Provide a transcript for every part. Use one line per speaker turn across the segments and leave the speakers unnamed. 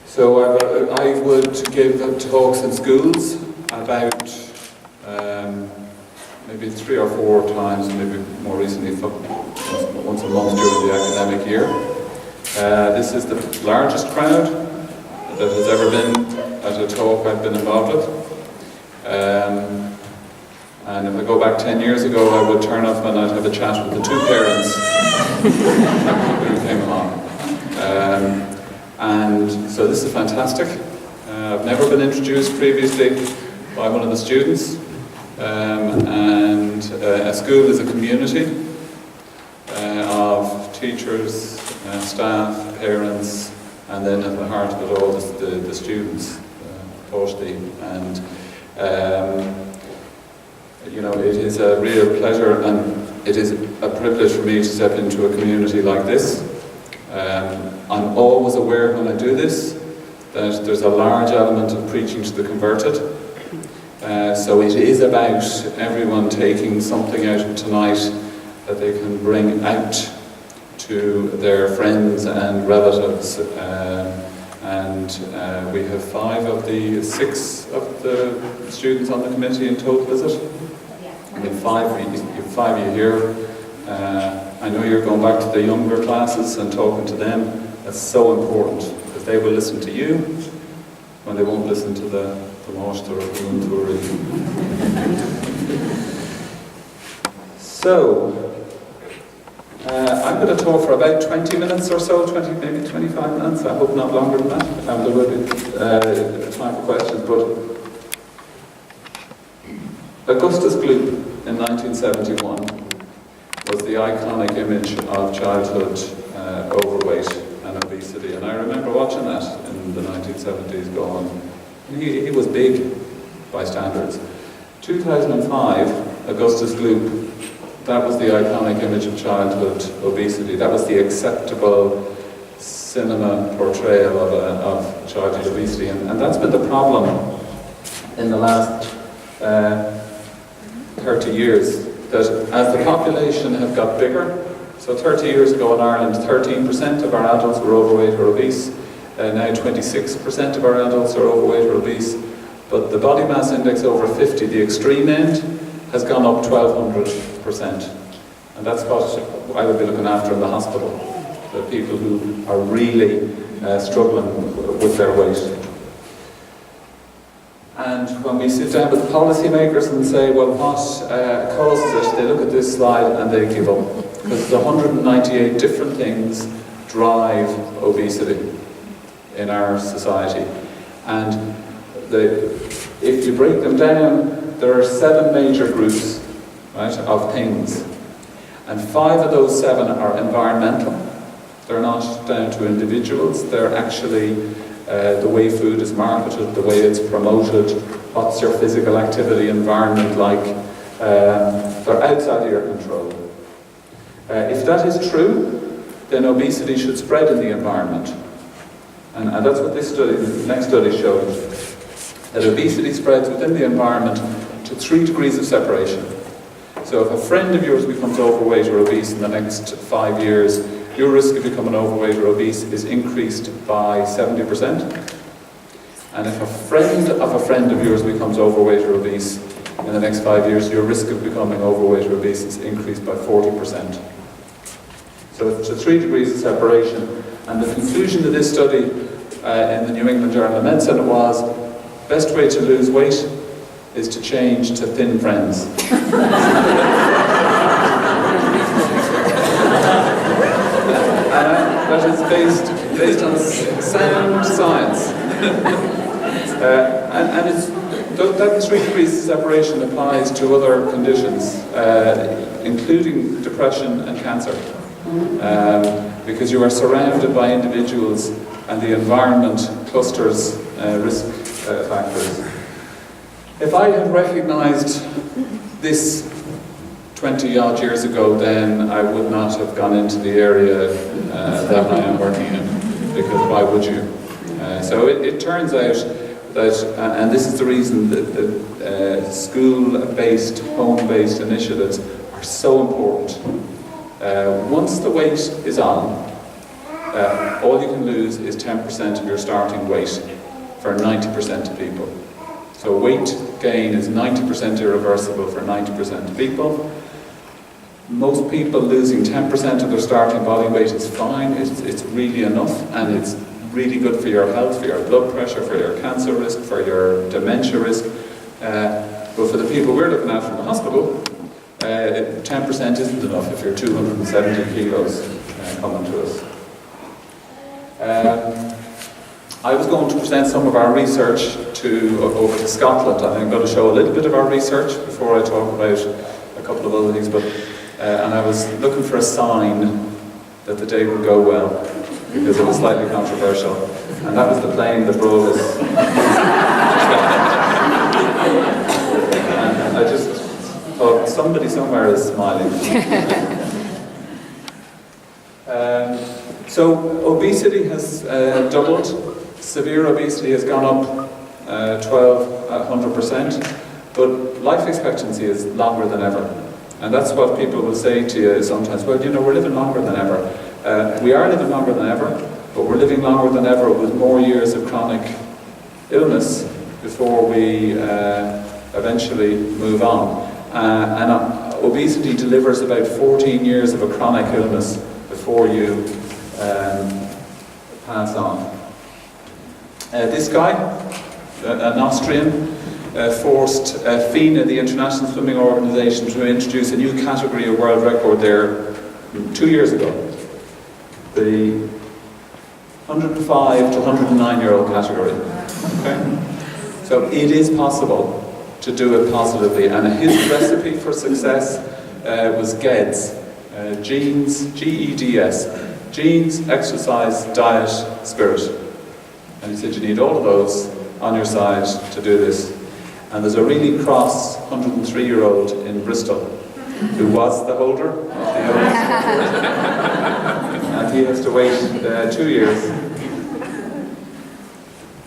So I would give talks in schools about maybe 3 or 4 times, maybe more recently once a month during the academic year. This is the largest crowd that has ever been at a talk I've been involved with. And if I go back 10 years ago, I would turn up and I'd have a chat with the 2 parents who came along. And so this is fantastic. I've never been introduced previously by one of the students. And a school is a community of teachers, staff, parents, and then at the heart of it all the students, Páistí. And you know, it is a real pleasure and it is a privilege for me to step into a community like this. I'm always aware when I do this that there's a large element of preaching to the converted. So it is about everyone taking something out of tonight that they can bring out to their friends and relatives. We have 5 of the 6 of the students on the committee in total, is it? I mean, 5 of you here. I know you're going back to the younger classes and talking to them. That's so important, because they will listen to you when they won't listen to the Máiste or the Úntúirí. So, I'm going to talk for about 20 minutes or so, maybe 25 minutes, I hope not longer than that. There will be time for questions, but Augustus Gloop in 1971 was the iconic image of childhood overweight and obesity, and I remember watching that in the 1970s going, he was big by standards. 2005, Augustus Gloop, that was the iconic image of childhood obesity. That was the acceptable cinema portrayal of childhood obesity, and that's been the problem in the last 30 years, that as the population have got bigger, so 30 years ago in Ireland, 13% of our adults were overweight or obese. Now 26% of our adults are overweight or obese. But the body mass index over 50, the extreme end, has gone up 1,200%. And that's what I would be looking after in the hospital. The people who are really struggling with their weight. And when we sit down with policymakers and say, well, what causes it, they look at this slide and they give up. Because 198 different things drive obesity in our society. And if you break them down, there are 7 major groups, right, of things. And 5 of those 7 are environmental. They're not down to individuals, they're actually the way food is marketed, the way it's promoted, what's your physical activity environment like. They're outside of your control. If that is true, then obesity should spread in the environment. And that's what this study, the next study showed, that obesity spreads within the environment to 3 degrees of separation. So if a friend of yours becomes overweight or obese in the next 5 years, your risk of becoming overweight or obese is increased by 70%. And if a friend of yours becomes overweight or obese in the next 5 years, your risk of becoming overweight or obese is increased by 40%. So it's a 3 degrees of separation. And the conclusion of this study in the New England Journal of Medicine was, best way to lose weight is to change to thin friends. That is based on sound science. And that 3 degrees of separation applies to other conditions, including depression and cancer. Because you are surrounded by individuals and the environment clusters risk factors. If I had recognised this 20 odd years ago, then I would not have gone into the area that I am working in, because why would you? So it turns out that, and this is the reason that school-based, home-based initiatives are so important. Once the weight is on, all you can lose is 10% of your starting weight for 90% of people. So weight gain is 90% irreversible for 90% of people. Most people losing 10% of their starting body weight is fine. It's really enough, and it's really good for your health, for your blood pressure, for your cancer risk, for your dementia risk. But for the people we're looking at from the hospital, 10% isn't enough if you're 270 kilos coming to us. I was going to present some of our research over to Scotland, and I'm going to show a little bit of our research before I talk about a couple of other things. And I was looking for a sign that the day would go well, because it was slightly controversial, and that was the plane that brought us. And I just thought, somebody somewhere is smiling. So obesity has doubled. Severe obesity has gone up 100%, but life expectancy is longer than ever. And that's what people will say to you sometimes, well, you know, we're living longer than ever. We are living longer than ever, but we're living longer than ever with more years of chronic illness before we eventually move on. And obesity delivers about 14 years of a chronic illness before you pass on. This guy, an Austrian, forced FINA, the International Swimming Organization, to introduce a new category of world record there 2 years ago. The 105 to 109-year-old category. Okay? So it is possible to do it positively, and his recipe for success was GEDS, genes, G-E-D-S, genes, exercise, diet, spirit. And he said you need all of those on your side to do this. And there's a really cross 103-year-old in Bristol who was the holder of the illness. And he has to wait 2 years.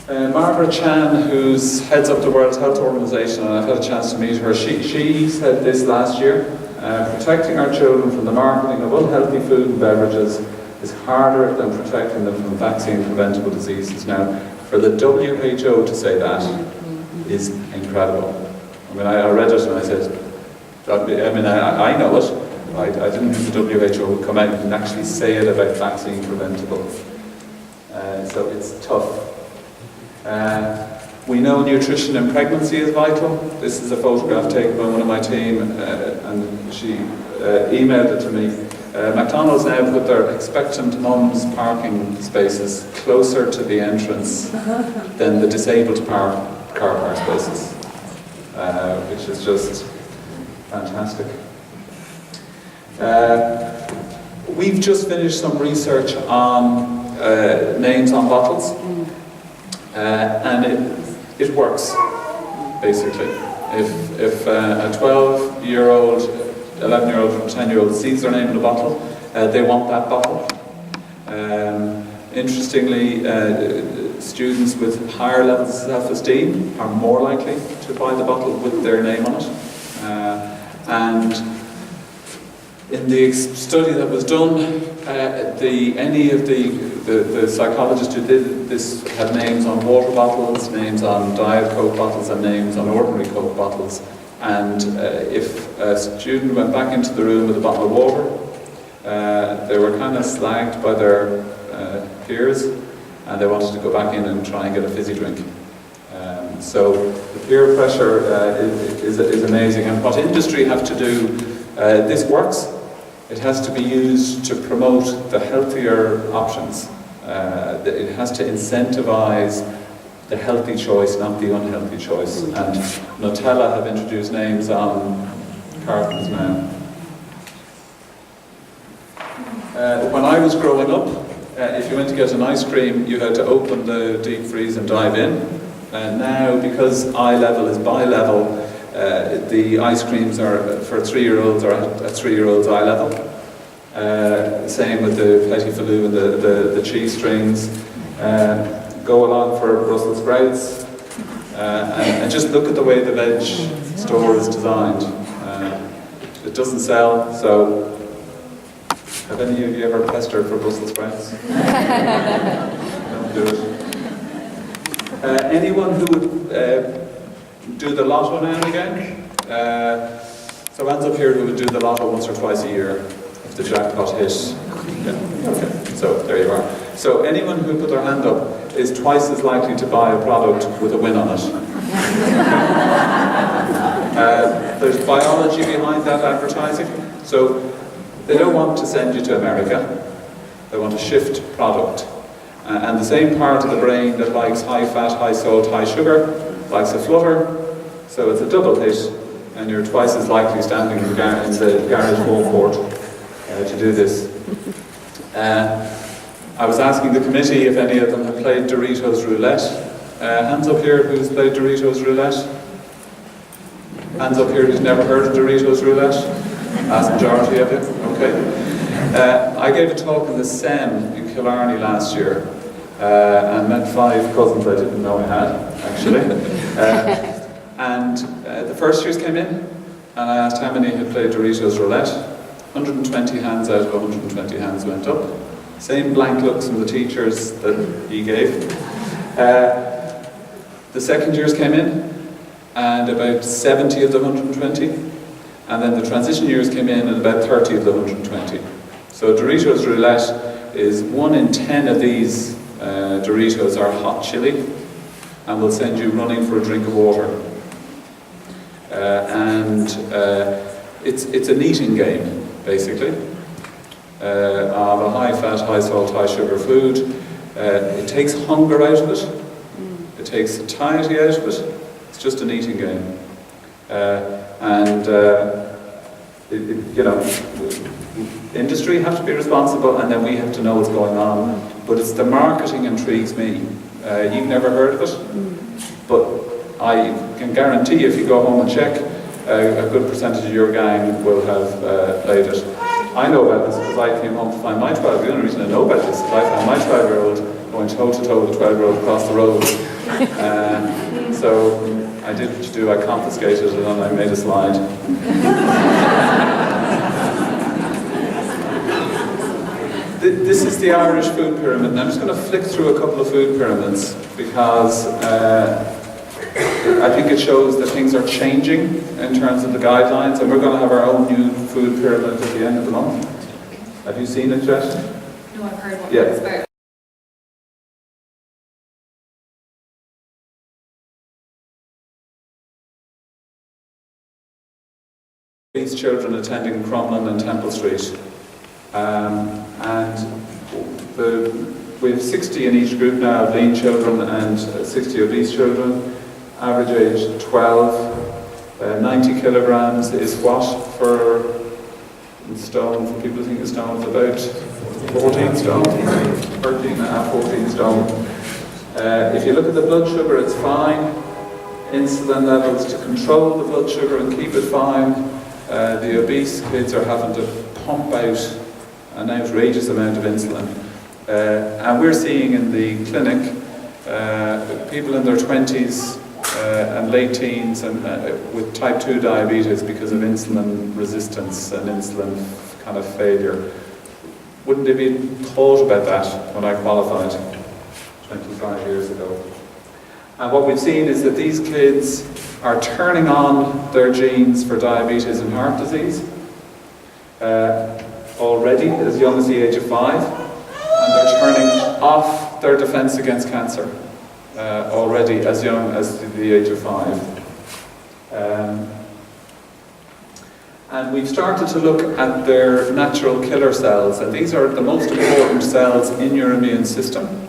Margaret Chan, who heads up the World Health Organization, and I've had a chance to meet her, she said this last year, protecting our children from the marketing of unhealthy food and beverages is harder than protecting them from vaccine-preventable diseases. Now, for the WHO to say that is incredible. I mean, I read it and I said, I know it. I didn't think the WHO would come out and actually say it about vaccine-preventable. So it's tough. We know nutrition in pregnancy is vital. This is a photograph taken by one of my team, and she emailed it to me. McDonald's now put their expectant mums parking spaces closer to the entrance than the disabled car park spaces, which is just fantastic. We've just finished some research on names on bottles, and it works, basically. If a 12-year-old, 11-year-old or 10-year-old sees their name in a bottle, they want that bottle. Interestingly, students with higher levels of self-esteem are more likely to buy the bottle with their name on it. And in the study that was done, any of the psychologists who did this had names on water bottles, names on Diet Coke bottles, and names on ordinary Coke bottles. And if a student went back into the room with a bottle of water, they were kind of slagged by their peers, and they wanted to go back in and try and get a fizzy drink. So the peer pressure is amazing. And what industry have to do, this works. It has to be used to promote the healthier options. It has to incentivize the healthy choice, not the unhealthy choice. And Nutella have introduced names on cartons now. When I was growing up, if you went to get an ice cream, you had to open the deep freeze and dive in. And now, because eye level is bi-level, the ice creams are for 3-year-olds are at 3-year-olds eye level. Same with the petit falou and the cheese strings. Go along for Brussels sprouts, and just look at the way the veg store is designed. It doesn't sell, so Have any of you ever pestered for Brussels sprouts? Don't do it. Anyone who would do the lotto now and again? So hands up here who would do the lotto once or twice a year if the jackpot hit. Yeah. Okay. So there you are. So anyone who put their hand up is twice as likely to buy a product with a win on it. There's biology behind that advertising. So they don't want to send you to America. They want to shift product. And the same part of the brain that likes high fat, high salt, high sugar likes a flutter. So it's a double hit, and you're twice as likely standing in the garage forecourt to do this. I was asking the committee if any of them had played Doritos Roulette. Hands up here who's played Doritos Roulette? Hands up here who's never heard of Doritos Roulette? Vast majority of you, okay. I gave a talk in the SEM in Killarney last year and met 5 cousins I didn't know I had, actually. The first years came in and I asked how many had played Doritos Roulette. 120 hands out of 120 hands went up. Same blank looks from the teachers that he gave. The second years came in and about 70 of the 120. And then the transition years came in and about 30 of the 120. So Doritos Roulette is 1 in 10 of these Doritos are hot chili and will send you running for a drink of water. It's an eating game, basically, of a high fat, high salt, high sugar food. It takes hunger out of it. It takes satiety out of it. It's just an eating game. Industry have to be responsible, and then we have to know what's going on. But it's the marketing intrigues me. You've never heard of it, but I can guarantee if you go home and check, a good percentage of your gang will have played it. I know about this because I came home to find my 12. The only reason I know about this is I found my 12-year-old going toe-to-toe with a 12-year-old across the road. So I did what you do, I confiscated it and I made a slide. This is the Irish food pyramid, and I'm just going to flick through a couple of food pyramids because I think it shows that things are changing in terms of the guidelines, and we're going to have our own new food pyramid at the end of the month. Have you seen it yet?
No, I've heard what
it's
about.
These children attending Crumlin and Temple Street. We have 60 in each group now of lean children and 60 obese children. Average age 12. 90 kilograms is what in stone? For people who think a stone is about 14 stone, 13.5, 14 stone. If you look at the blood sugar, it's fine. Insulin levels to control the blood sugar and keep it fine. The obese kids are having to pump out an outrageous amount of insulin. And we're seeing in the clinic people in their 20s and late teens and with type 2 diabetes because of insulin resistance and insulin kind of failure. Wouldn't they be thought about that when I qualified 25 years ago? And what we've seen is that these kids are turning on their genes for diabetes and heart disease already as young as the age of 5, and they're turning off their defense against cancer already as young as the age of 5. And we've started to look at their natural killer cells, and these are the most important cells in your immune system.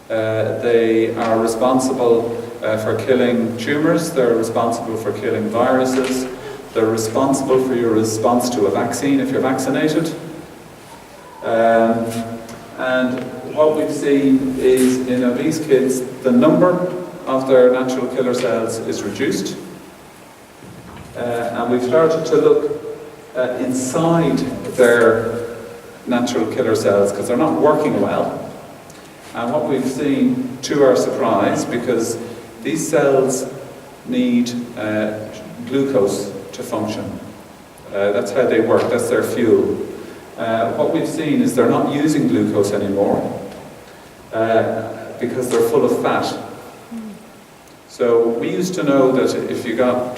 They are responsible for killing tumours, they're responsible for killing viruses, they're responsible for your response to a vaccine if you're vaccinated. And what we've seen is in obese kids, the number of their natural killer cells is reduced. And we've started to look inside their natural killer cells because they're not working well. And what we've seen, to our surprise, because these cells need glucose to function. That's how they work, that's their fuel. what we've seen is they're not using glucose anymore because they're full of fat. So we used to know that if you got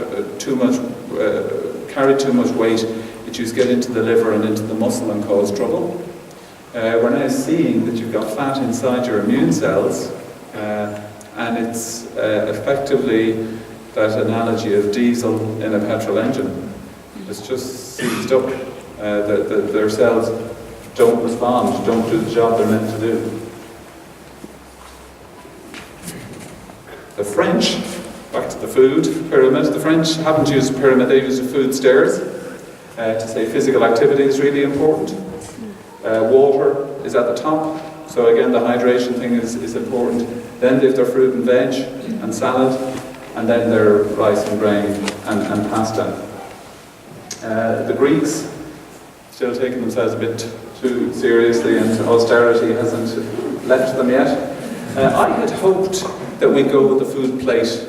carried too much weight, it used to get into the liver and into the muscle and cause trouble. We're now seeing that you've got fat inside your immune cells, and it's effectively that analogy of diesel in a petrol engine. It's just seized up. Their cells don't respond, don't do the job they're meant to do. The French, back to the food pyramid, the French haven't used a pyramid, they used a food stairs to say physical activity is really important. Water is at the top, so again the hydration thing is important. Then they have their fruit and veg and salad, and then their rice and grain and pasta. The Greeks, still taking themselves a bit too seriously, and austerity hasn't left them yet. I had hoped that we'd go with the food plate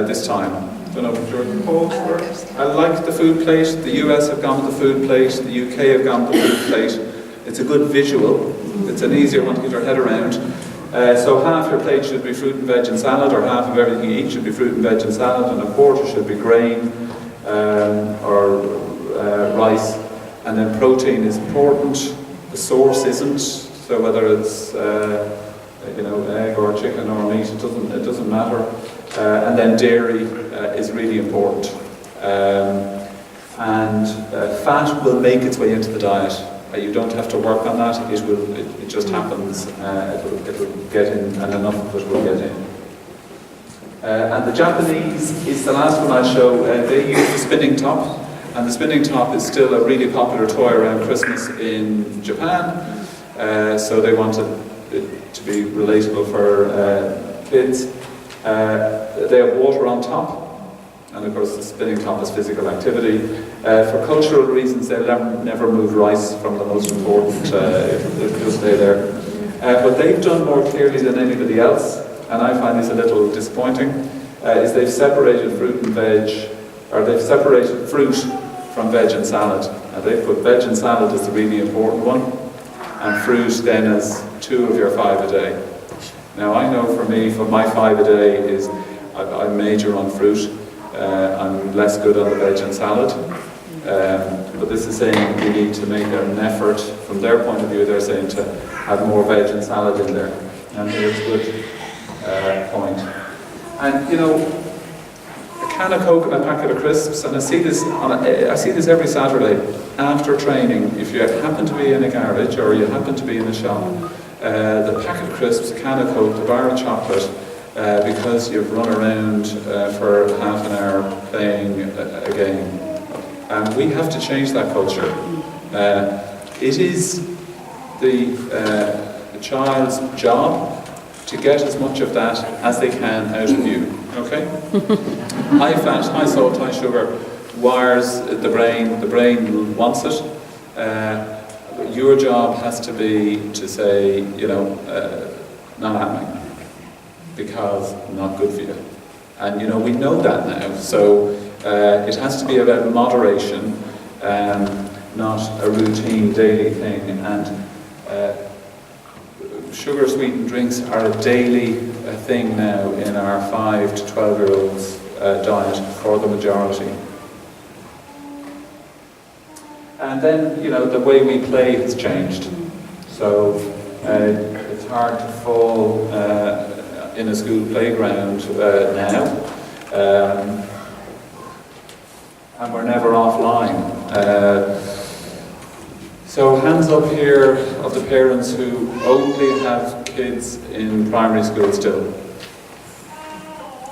this time. I don't know what your thoughts were. I like the food plate. The US have gone with the food plate. The UK have gone with the food plate. It's a good visual. It's an easier one to get your head around. So half your plate should be fruit and veg and salad, or half of everything you eat should be fruit and veg and salad, and a quarter should be grain or rice. And then protein is important. The source isn't. So whether it's egg or chicken or meat, it doesn't matter. And then dairy is really important. Fat will make its way into the diet. You don't have to work on that. It just happens. It'll get in, and enough of it will get in. And the Japanese is the last one I show. They use the spinning top, and the spinning top is still a really popular toy around Christmas in Japan. So they wanted it to be relatable for kids. They have water on top, and of course the spinning top is physical activity. For cultural reasons, they'll never move rice from the most important, it'll stay there. What they've done more clearly than anybody else, and I find this a little disappointing, is they've separated fruit and veg, or they've separated fruit from veg and salad. And they've put veg and salad as the really important one, and fruit then as 2 of your 5 a day. Now I know for me, for my 5 a day is, I major on fruit, I'm less good on the veg and salad, but this is saying we need to make an effort, from their point of view, they're saying to have more veg and salad in there, and it's a good point. And you know, a can of Coke and a packet of crisps, and I see this every Saturday after training. If you happen to be in a garage or you happen to be in a shop, the packet of crisps, a can of Coke, the bar of chocolate, because you've run around for half an hour playing a game. And we have to change that culture. It is the child's job to get as much of that as they can out of you, okay? High fat, high salt, high sugar wires the brain wants it. Your job has to be to say, not happening, because not good for you. And we know that now, so it has to be about moderation, not a routine daily thing. And sugar sweetened drinks are a daily thing now in our 5 to 12-year-olds diet for the majority. And then, the way we play has changed. So it's hard to fall in a school playground now, and we're never offline. So hands up here of the parents who only have kids in primary school still.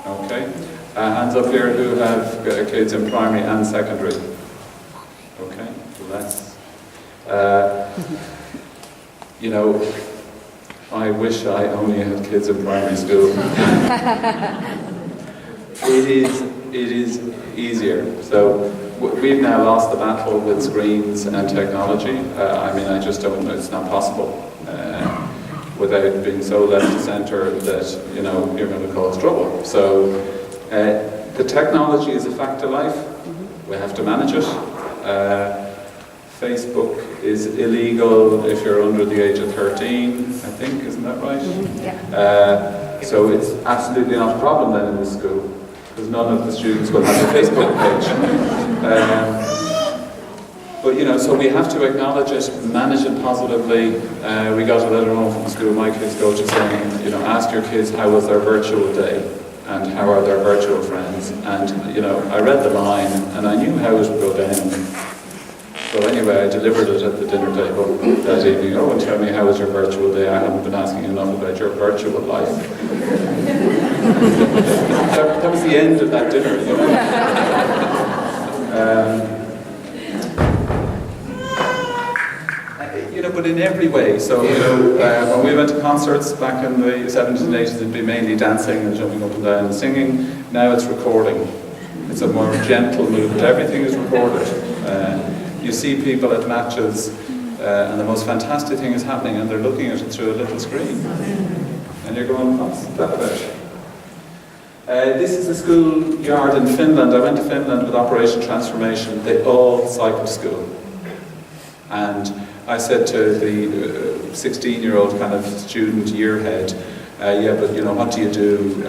Okay. Hands up here who have kids in primary and secondary. Okay. Less. I wish I only had kids in primary school. It is easier. So we've now lost the battle with screens and technology. I just don't know, it's not possible without being so left to centre that you're going to cause trouble. So the technology is a fact of life. We have to manage it. Facebook is illegal if you're under the age of 13, I think, isn't that right?
Yeah.
So it's absolutely not a problem then in this school, because none of the students will have a Facebook page. But you know, so we have to acknowledge it, manage it positively. We got a letter home from the school my kids go to saying, you know, ask your kids how was their virtual day and how are their virtual friends. And you know, I read the line and I knew how it would go down. So anyway, I delivered it at the dinner table that evening. Oh, and tell me how was your virtual day? I haven't been asking enough about your virtual life. that was the end of that dinner, you know. You know, but in every way. So, you know, when we went to concerts back in the 70s and 80s, it'd be mainly dancing and jumping up and down and singing. Now it's recording. It's a more gentle movement. Everything is recorded. You see people at matches, and the most fantastic thing is happening, and they're looking at it through a little screen. And you're going, what's that about? This is a schoolyard in Finland. I went to Finland with Operation Transformation. They all cycle to school. And I said to the 16-year-old kind of student year head, yeah, but you know, what do you do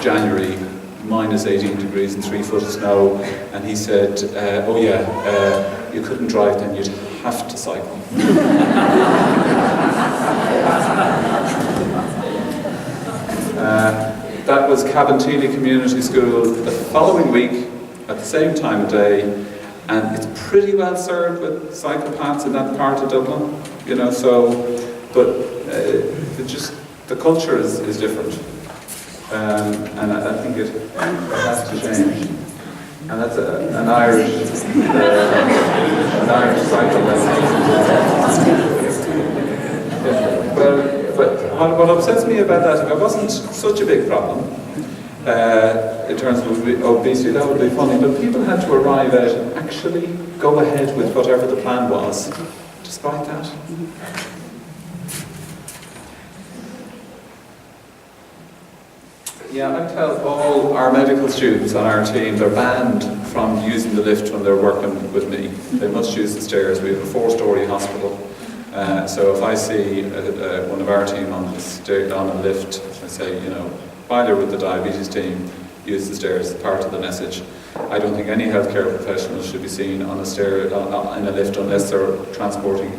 January, minus 18 degrees and 3 foot of snow? And he said, oh yeah, you couldn't drive then, you'd have to cycle. That was Cabinteely Community School the following week at the same time of day, and it's pretty well served with psychopaths in that part of Dublin, you know, so, but the culture is different, and I think it has to change. And that's an Irish cycle lesson. Yeah. Well, but what upsets me about that, if it wasn't such a big problem, in terms of obesity, that would be funny, but people had to arrive at and actually go ahead with whatever the plan was, despite that. Yeah, I tell all our medical students on our team, they're banned from using the lift when they're working with me. They must use the stairs. We have a 4-storey hospital. So if I see one of our team on a lift, I say, you know, while you're with the diabetes team, use the stairs, part of the message. I don't think any healthcare professional should be seen on a stair, in a lift, unless they're transporting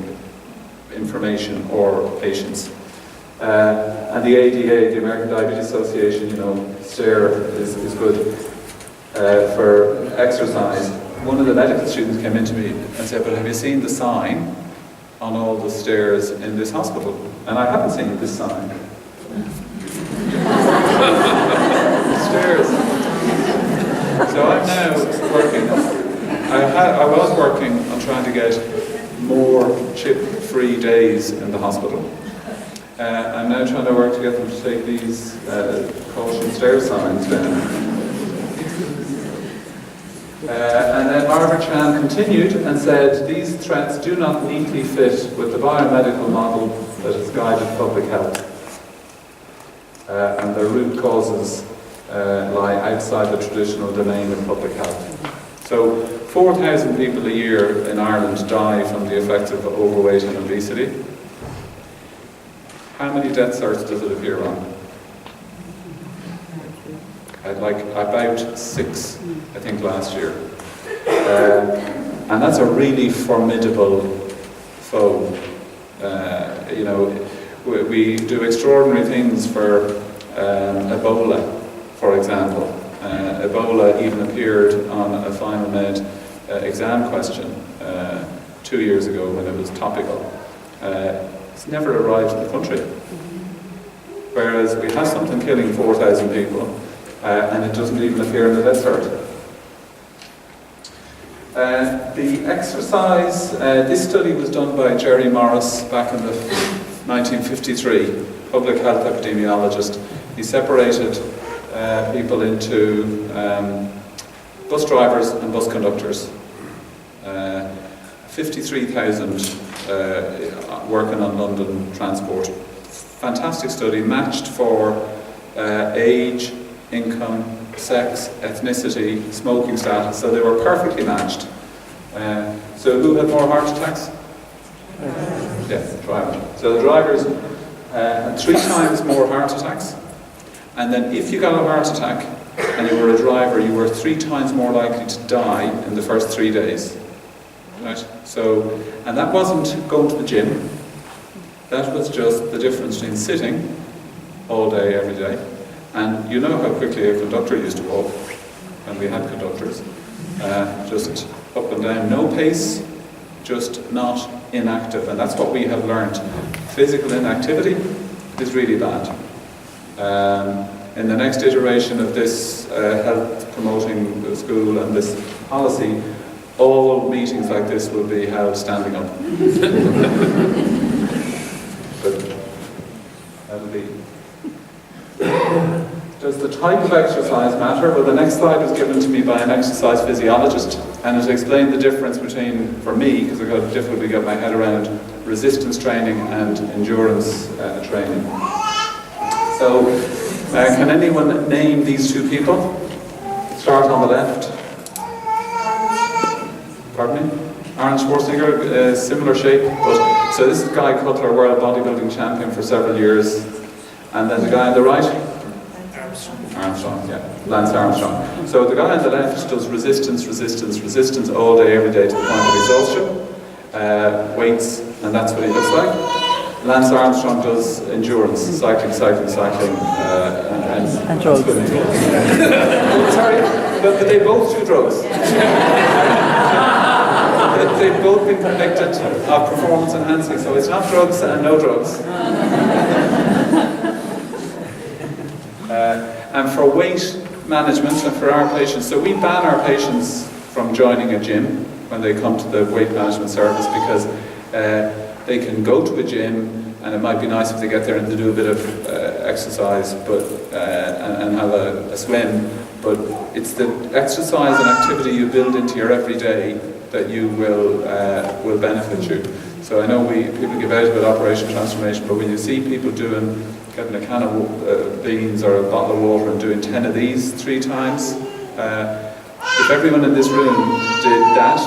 information or patients. And the ADA, the American Diabetes Association, you know, stair is good for exercise. One of the medical students came in to me and said, but have you seen the sign on all the stairs in this hospital? And I haven't seen this sign. Stairs. So I'm now working, I was working on trying to get more chip-free days in the hospital. I'm now trying to work to get them to take these caution stair signs down. And then Margaret Chan continued and said, these threats do not neatly fit with the biomedical model that has guided public health. And their root causes lie outside the traditional domain of public health. So 4,000 people a year in Ireland die from the effects of overweight and obesity. How many death certs does it appear on? Like about 6, I think, last year. And that's a really formidable foe. You know, we do extraordinary things for Ebola, for example. Ebola even appeared on a Final Med exam question 2 years ago when it was topical. It's never arrived in the country. Whereas we have something killing 4,000 people, and it doesn't even appear in the death cert. The exercise, this study was done by Jerry Morris back in the 1953, public health epidemiologist. He separated people into bus drivers and bus conductors. 53,000 working on London transport. Fantastic study, matched for age, income, sex, ethnicity, smoking status, so they were perfectly matched. So who had more heart attacks? Yeah, driver. So the drivers had 3 times more heart attacks. And then if you got a heart attack and you were a driver, you were 3 times more likely to die in the first 3 days. Right? So, and that wasn't going to the gym. That was just the difference between sitting all day, every day. And you know how quickly a conductor used to walk when we had conductors. Just up and down, no pace, just not inactive. And that's what we have learned. Physical inactivity is really bad. In the next iteration of this health promoting school and this policy, all meetings like this will be held standing up. But that'll be. Does the type of exercise matter? Well, the next slide was given to me by an exercise physiologist, and it explained the difference between, for me, because I got difficulty to get my head around resistance training and endurance training. So, can anyone name these 2 people? Start on the left. Pardon me? Arnold Schwarzenegger, similar shape, but so this is Guy Cutler, world bodybuilding champion for several years, and then the guy on the right. Armstrong, yeah, Lance Armstrong. So the guy on the left does resistance all day, every day to the point of exhaustion, weights, and that's what he looks like. Lance Armstrong does endurance, cycling, and drugs. Sorry, but they both do drugs. They've both been convicted of performance enhancing, so it's not drugs and no drugs. And for weight management and for our patients, so we ban our patients from joining a gym when they come to the weight management service because they can go to a gym and it might be nice if they get there and they do a bit of exercise and have a swim, but it's the exercise and activity you build into your everyday that you will benefit you. So I know people give out about Operation Transformation, but when you see people getting a can of beans or a bottle of water and doing 10 of these 3 times, if everyone in this room did that,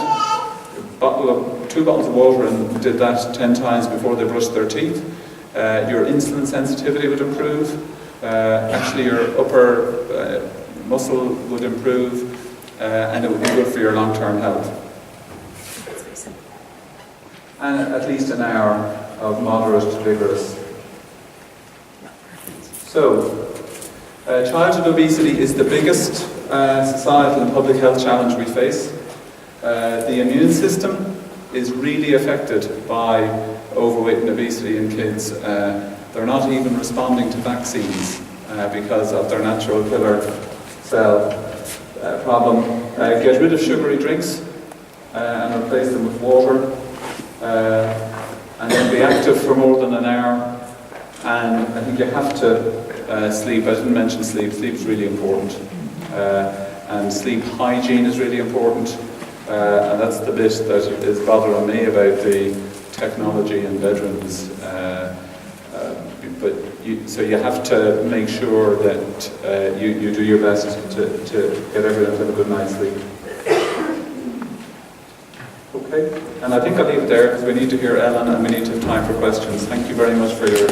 2 bottles of water and did that 10 times before they brushed their teeth, your insulin sensitivity would improve, actually your upper muscle would improve, and it would be good for your long-term health. And at least an hour of moderate to vigorous. So, childhood obesity is the biggest societal and public health challenge we face. The immune system is really affected by overweight and obesity in kids. They're not even responding to vaccines because of their natural killer cell problem. Get rid of sugary drinks and replace them with water. And then be active for more than an hour. And I think you have to sleep. I didn't mention sleep. Sleep is really important. And sleep hygiene is really important. And that's the bit that is bothering me about the technology in bedrooms. So you have to make sure that you do your best to get everyone to have a good night's sleep. Okay, and I think I'll leave it there because we need to hear Ellen and we need to have time for questions. Thank you very much for your